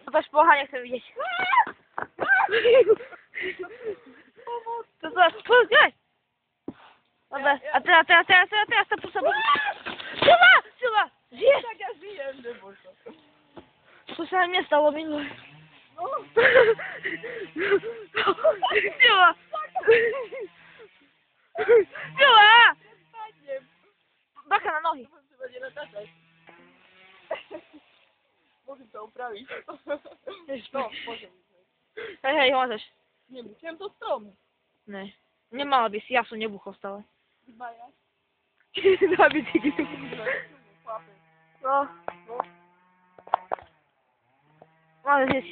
Zobacz, pocha, nie chcę widzieć. To co, spójrz! Dobra, a teraz to po sobie. Siła! Żyjesz! Tak ja żyję, nie bój się. Słyszałem, mnie stało minąć. Siła! Siła! Baka na nogi. Będzie latać. Mogę to uprawić. No, może. Hej, możesz. Nie wiem, chciałem to stromu. Nie. Nie mała bis, jasu nie bucho stałe. Maja. Zabić ich. No. Ale jest.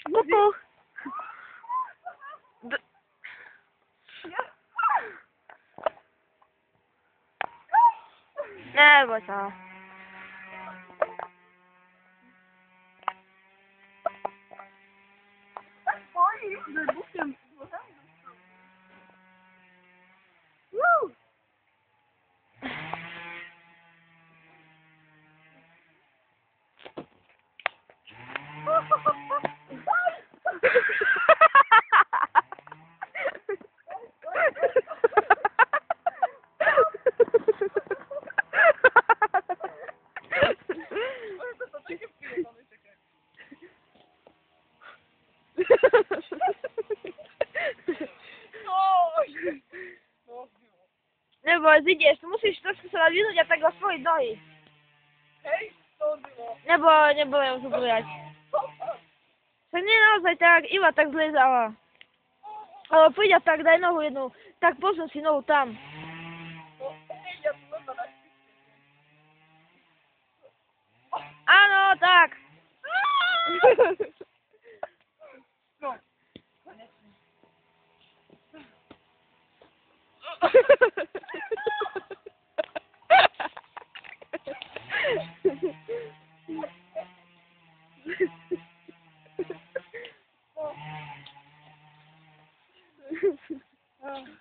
Kuku. Nie, bo co? Oj, wybuchem. Nie, bo idziesz, to musisz troszkę sobie nawinąć, a tego swojej nogi. Hej, to było. Nie byłem zubujać. To nie nazwaj tak, Iwa tak zlezała. Ale pójdzie tak, daj nogę jedną, tak posunąć i nogą tam. Hej, ja tu na A no, tak. No. Oh.